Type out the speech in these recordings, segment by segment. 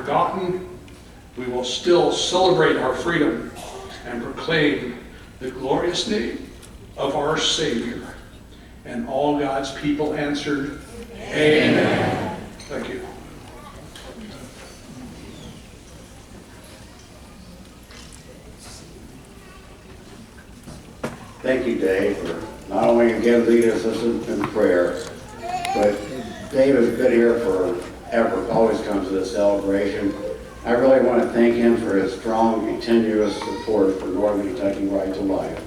forgotten, we will still celebrate our freedom and proclaim the glorious name of our Savior. And all God's people answered, Amen. Thank you. Thank you, Dave, for not only again leading us in prayer, but Dave has been here forever, always comes to this celebration. I really want to thank him for his strong, continuous support for Northern Kentucky Right to Life.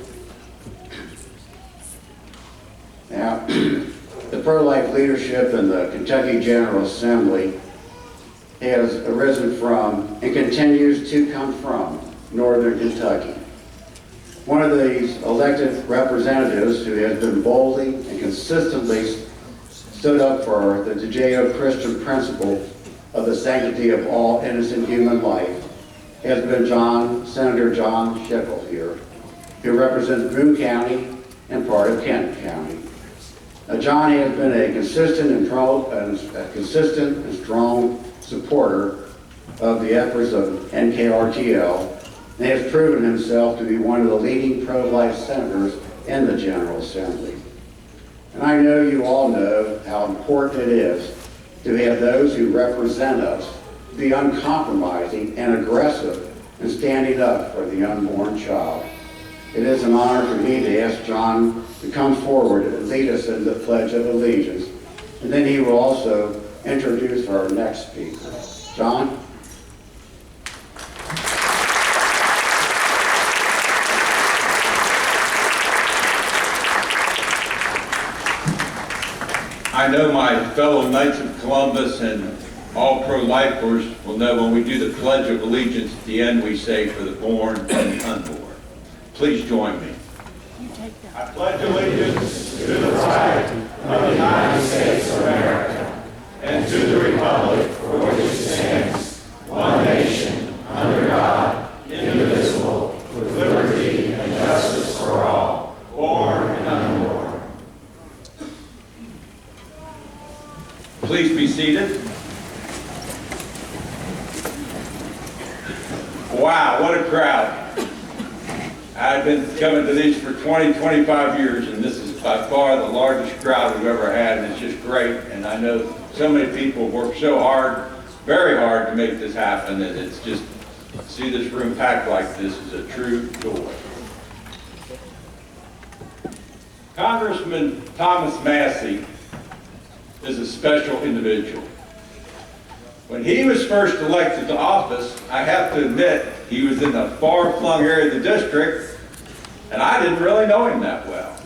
Now, the pro-life leadership in the Kentucky General Assembly has arisen from and continues to come from Northern Kentucky. One of these elected representatives who has been boldly and consistently stood up for the Judeo-Christian principle of the sanctity of all innocent human life has been Senator John Schickel here, who represents Boone County and part of Kent County. John has been a consistent and strong supporter of the efforts of NKRTL, and has proven himself to be one of the leading pro-life senators in the General Assembly. And I know you all know how important it is to have those who represent us be uncompromising and aggressive in standing up for the unborn child. It is an honor for me to ask John to come forward and lead us in the Pledge of Allegiance, and then he will also introduce our next speaker. John? I know my fellow Knights of Columbus and all pro-lifers will know when we do the Pledge of Allegiance at the end we say, for the born and the unborn. Please join me. I pledge allegiance to the flag of the United States of America and to the republic for which it stands, one nation, under God, indivisible, with liberty and justice for all, born and unborn. Please be seated. Wow, what a crowd. I've been coming to these for 20, 25 years, and this is by far the largest crowd we've ever had, and it's just great. And I know so many people work so hard, very hard, to make this happen, and it's just, to see this room packed like this is a true joy. Congressman Thomas Massie is a special individual. When he was first elected to office, I have to admit, he was in a far-flung area of the district, and I didn't really know him that well.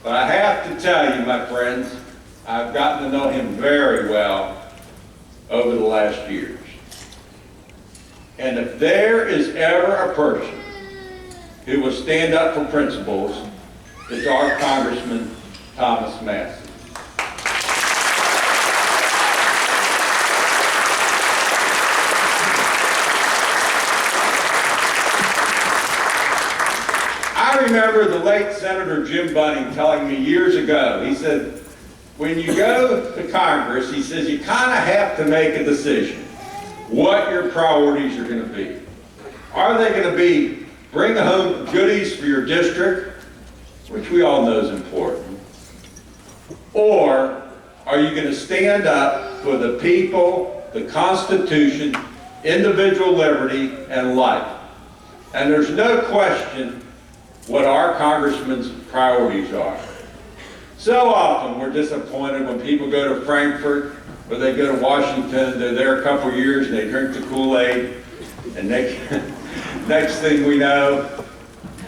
But I have to tell you, my friends, I've gotten to know him very well over the last years. And if there is ever a person who will stand up for principles, it's our Congressman Thomas Massie. I remember the late Senator Jim Bunning telling me years ago, he said, when you go to Congress, he says, you kind of have to make a decision what your priorities are going to be. Are they going to be bring home goodies for your district, which we all know is important, or are you going to stand up for the people, the Constitution, individual liberty, and life? And there's no question what our congressman's priorities are. So often we're disappointed when people go to Frankfurt or they go to Washington, they're there a couple years and they drink the Kool-Aid, and next thing we know,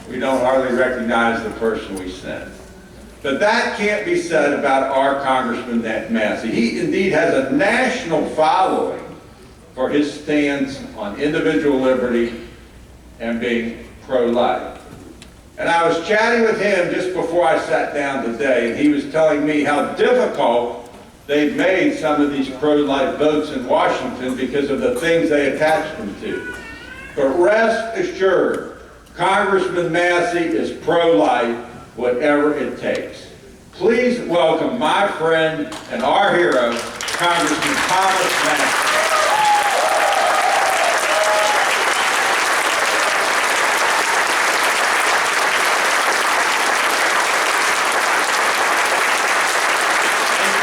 we don't hardly recognize the person we sent. But that can't be said about our Congressman Massie. He indeed has a national following for his stance on individual liberty and being pro-life. And I was chatting with him just before I sat down today, and he was telling me how difficult they've made some of these pro-life votes in Washington because of the things they attach them to. But rest assured, Congressman Massie is pro-life, whatever it takes. Please welcome my friend and our hero, Congressman Thomas Mack.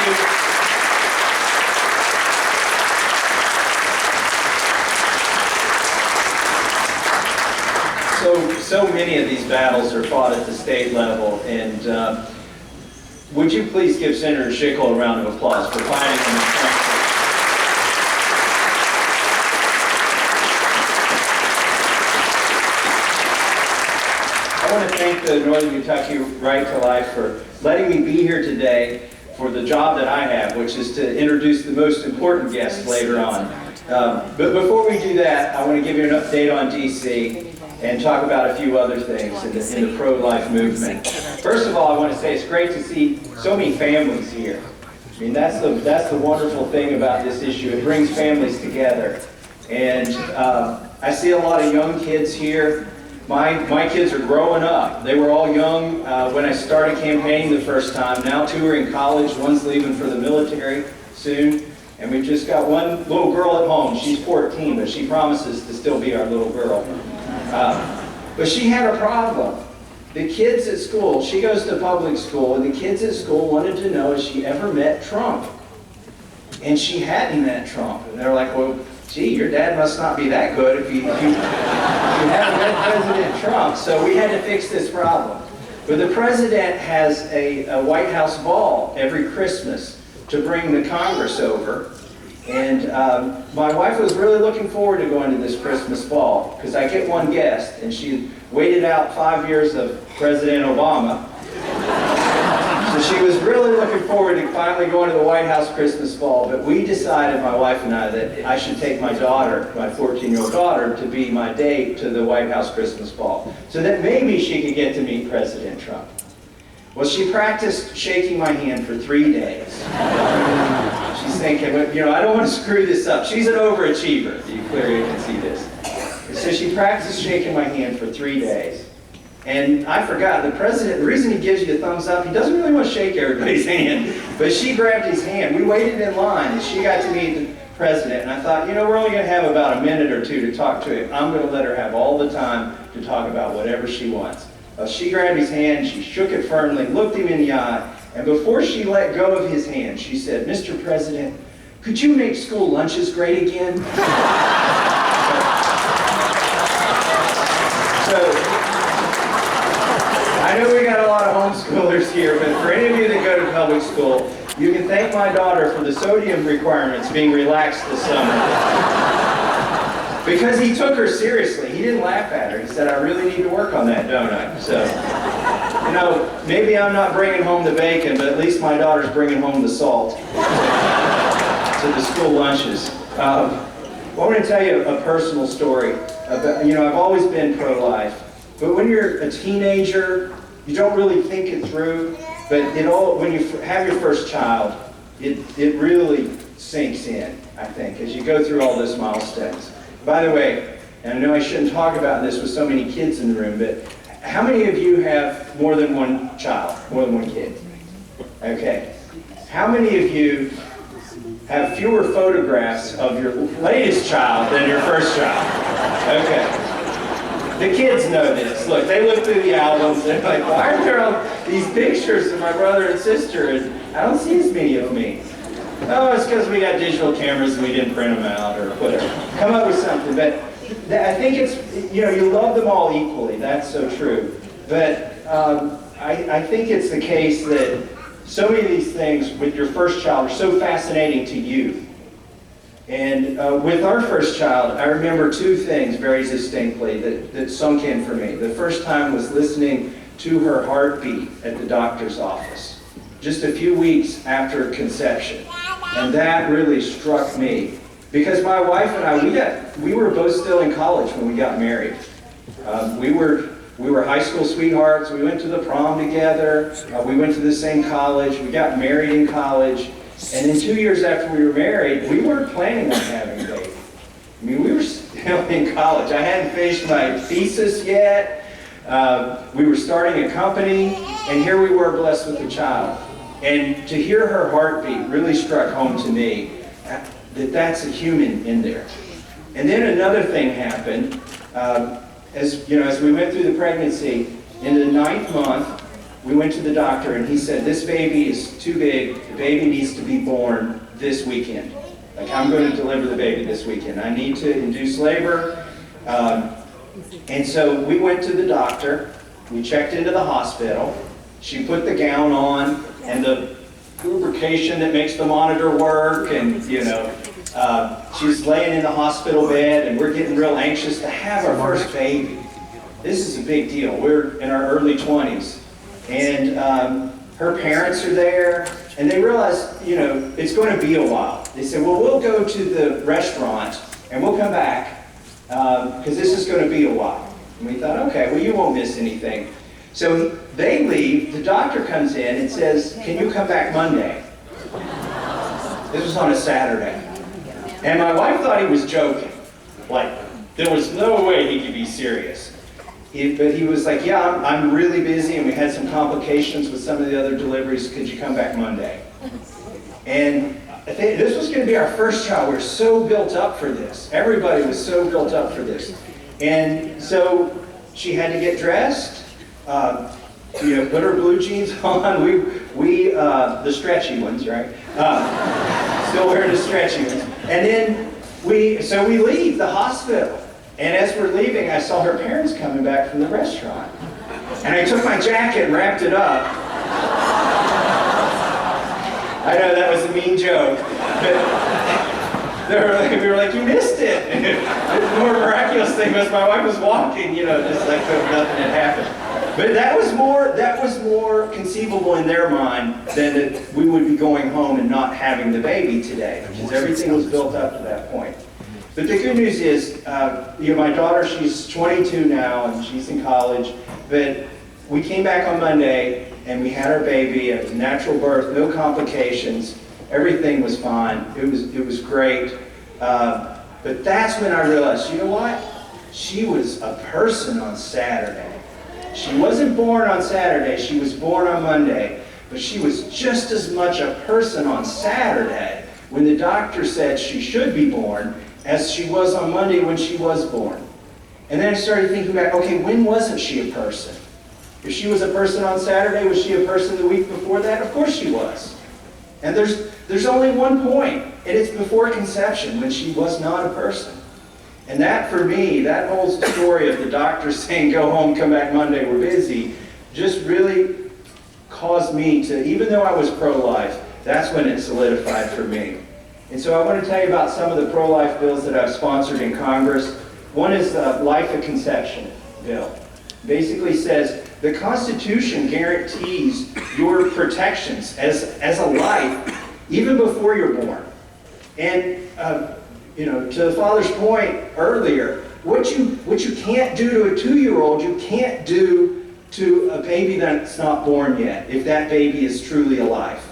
Thank you. So many of these battles are fought at the state level, and would you please give Senator Schickel a round of applause for fighting in this country? I want to thank the Northern Kentucky Right to Life for letting me be here today for the job that I have, which is to introduce the most important guest later on. But before we do that, I want to give you an update on DC and talk about a few other things in the pro-life movement. First of all, I want to say it's great to see so many families here. I mean, that's the wonderful thing about this issue. It brings families together. And I see a lot of young kids here. My kids are growing up. They were all young when I started campaigning the first time. Now 2 are in college. One's leaving for the military soon. And we've just got one little girl at home. She's 14, but she promises to still be our little girl. But she had a problem. The kids at school, she goes to public school, and the kids at school wanted to know if she ever met Trump. And she hadn't met Trump. And they're like, well, gee, your dad must not be that good if you haven't met President Trump. So we had to fix this problem. But the president has a White House ball every Christmas to bring the Congress over. And my wife was really looking forward to going to this Christmas ball because I get one guest, and she waited out 5 years of President Obama. So she was really looking forward to finally going to the White House Christmas ball. But we decided, my wife and I, that I should take my daughter, my 14-year-old daughter, to be my date to the White House Christmas ball so that maybe she could get to meet President Trump. Well, she practiced shaking my hand for 3 days. She's thinking, you know, I don't want to screw this up. She's an overachiever. You clearly can see this. So she practiced shaking my hand for 3 days. And I forgot, the president, the reason he gives you a thumbs up, he doesn't really want to shake everybody's hand. But she grabbed his hand. We waited in line, and she got to meet the president. And I thought, you know, we're only going to have about a minute or two to talk to him. I'm going to let her have all the time to talk about whatever she wants. She grabbed his hand, she shook it firmly, looked him in the eye, and before she let go of his hand, she said, Mr. President, could you make school lunches great again? So, I know we got a lot of homeschoolers here, but for any of you that go to public school, you can thank my daughter for the sodium requirements being relaxed this summer. Because he took her seriously. He didn't laugh at her. He said, I really need to work on that, don't I? So, you know, maybe I'm not bringing home the bacon, but at least my daughter's bringing home the salt to the school lunches. I want to tell you a personal story. About, you know, I've always been pro-life, but when you're a teenager, you don't really think it through. But when you have your first child, it really sinks in, I think, as you go through all those milestones. By the way, and I know I shouldn't talk about this with so many kids in the room, but how many of you have more than one child, more than one kid? Okay. How many of you have fewer photographs of your latest child than your first child? Okay. The kids know this. Look, they look through the albums, they're like, why are there all these pictures of my brother and sister, and I don't see as many of me? Oh, it's because we got digital cameras and we didn't print them out or whatever. Come up with something. But I think it's, you know, you love them all equally. That's so true. But I think it's the case that so many of these things with your first child are so fascinating to you. And with our first child, I remember 2 things very distinctly that sunk in for me. The first time was listening to her heartbeat at the doctor's office, just a few weeks after conception. And that really struck me. Because my wife and I, we were both still in college when we got married. We were high school sweethearts. We went to the prom together. We went to the same college. We got married in college. And then 2 years after we were married, we weren't planning on having a baby. I mean, we were still in college. I hadn't finished my thesis yet. We were starting a company, and here we were blessed with a child. And to hear her heartbeat really struck home to me that that's a human in there. And then another thing happened. As we went through the pregnancy, in the 9th month, we went to the doctor and he said, this baby is too big, the baby needs to be born this weekend. Like, I'm going to deliver the baby this weekend. I need to induce labor. And so we went to the doctor, we checked into the hospital, she put the gown on and the lubrication that makes the monitor work, and she's laying in the hospital bed and we're getting real anxious to have our first baby. This is a big deal. We're in our early 20s. And her parents are there, and they realize, it's going to be a while. They said, well, we'll go to the restaurant, and we'll come back, because this is going to be a while. And we thought, okay, well, you won't miss anything. So they leave, the doctor comes in and says, can you come back Monday? This was on a Saturday. And my wife thought he was joking. Like, there was no way he could be serious. But he was like, yeah, I'm really busy and we had some complications with some of the other deliveries. Could you come back Monday? And I think this was going to be our first child. We were so built up for this. Everybody was so built up for this. And so she had to get dressed, put her blue jeans on. We the stretchy ones, right? Still wearing the stretchy ones. And then we leave the hospital. And as we're leaving, I saw her parents coming back from the restaurant. And I took my jacket and wrapped it up. I know that was a mean joke, but we were like, you missed it. And the more miraculous thing was my wife was walking, just like nothing had happened. But that was more conceivable in their mind than that we would be going home and not having the baby today, because everything was built up to that point. But the good news is, my daughter, she's 22 now, and she's in college, but we came back on Monday, and we had our baby. It was a natural birth, no complications. Everything was fine. It was great. But that's when I realized, you know what? She was a person on Saturday. She wasn't born on Saturday. She was born on Monday. But she was just as much a person on Saturday when the doctor said she should be born as she was on Monday when she was born. And then I started thinking back, okay, when wasn't she a person? If she was a person on Saturday, was she a person the week before that? Of course she was. And there's only one point, and it's before conception, when she was not a person. And that, for me, that whole story of the doctor saying, go home, come back Monday, we're busy, just really caused me to, even though I was pro-life, that's when it solidified for me. And so I want to tell you about some of the pro-life bills that I've sponsored in Congress. One is the Life at Conception bill. Basically says the Constitution guarantees your protections as a life even before you're born. And to the father's point earlier, what you can't do to a 2-year-old, you can't do to a baby that's not born yet, if that baby is truly alive.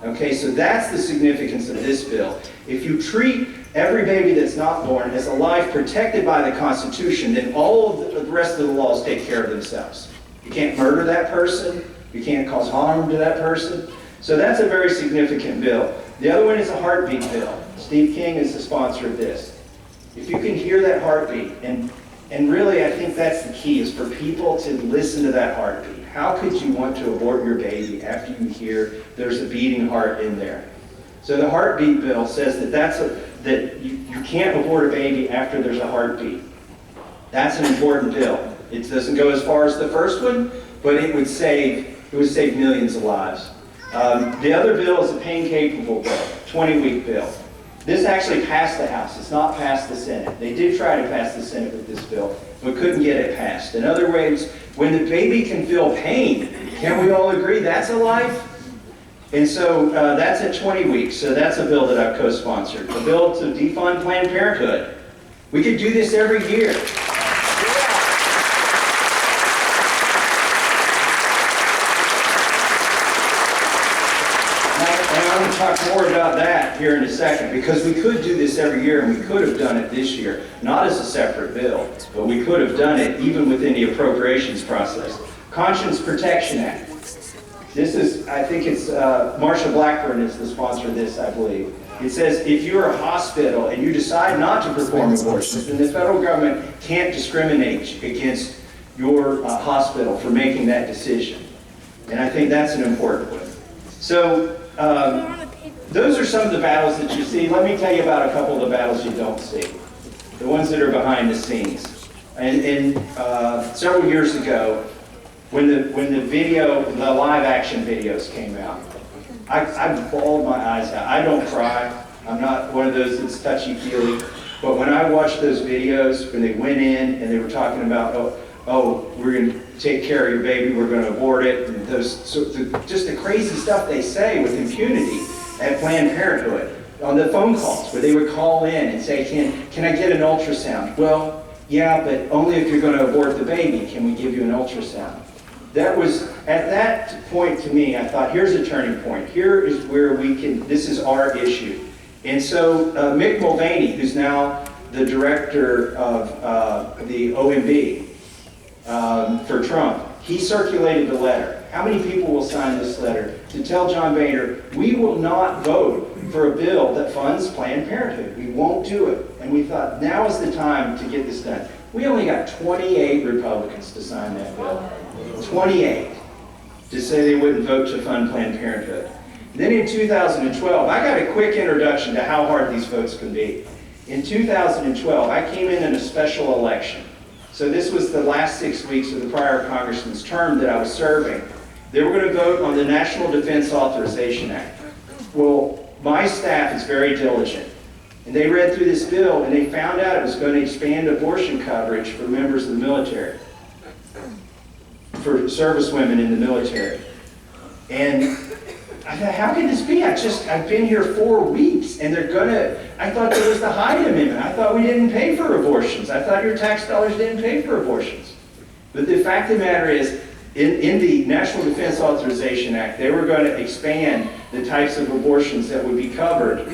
Okay, so that's the significance of this bill. If you treat every baby that's not born as a life protected by the Constitution, then all of the rest of the laws take care of themselves. You can't murder that person. You can't cause harm to that person. So that's a very significant bill. The other one is a heartbeat bill. Steve King is the sponsor of this. If you can hear that heartbeat, and really I think that's the key, is for people to listen to that heartbeat. How could you want to abort your baby after you hear there's a beating heart in there? So the heartbeat bill says that you can't abort a baby after there's a heartbeat. That's an important bill. It doesn't go as far as the first one, but it would save millions of lives. The other bill is a pain-capable bill, 20-week bill. This actually passed the House. It's not passed the Senate. They did try to pass the Senate with this bill, but couldn't get it passed. In other words, when the baby can feel pain, can we all agree that's a life? And so that's at 20 weeks. So that's a bill that I've co-sponsored. A bill to defund Planned Parenthood. We could do this every year. I'm going to talk more about that here in a second, because we could do this every year, and we could have done it this year, not as a separate bill, but we could have done it even within the appropriations process. Conscience Protection Act. This is, I think it's, Marsha Blackburn is the sponsor of this, I believe. It says, if you're a hospital and you decide not to perform abortions, then the federal government can't discriminate against your hospital for making that decision. And I think that's an important one. So, those are some of the battles that you see. Let me tell you about a couple of the battles you don't see. The ones that are behind the scenes. And several years ago, when the live action videos came out, I bawled my eyes out. I don't cry. I'm not one of those that's touchy-feely. But when I watched those videos, when they went in and they were talking about, oh, we're going to take care of your baby, we're going to abort it, and just the crazy stuff they say with impunity at Planned Parenthood on the phone calls where they would call in and say, can I get an ultrasound? Well, yeah, but only if you're going to abort the baby can we give you an ultrasound. That was, at that point to me, I thought, here's a turning point. Here is where this is our issue. And so Mick Mulvaney, who's now the director of the OMB for Trump, he circulated the letter. How many people will sign this letter to tell John Boehner, we will not vote for a bill that funds Planned Parenthood. We won't do it. And we thought, now is the time to get this done. We only got 28 Republicans to sign that bill. 28 to say they wouldn't vote to fund Planned Parenthood. Then in 2012, I got a quick introduction to how hard these votes can be. In 2012, I came in a special election. So this was the last 6 weeks of the prior congressman's term that I was serving. They were going to vote on the National Defense Authorization Act. Well, my staff is very diligent. And they read through this bill and they found out it was going to expand abortion coverage for members of the military, for service women in the military. And I thought, how can this be? I've been here 4 weeks and I thought there was the Hyde Amendment. I thought we didn't pay for abortions. I thought your tax dollars didn't pay for abortions. But the fact of the matter is, in the National Defense Authorization Act, they were going to expand the types of abortions that would be covered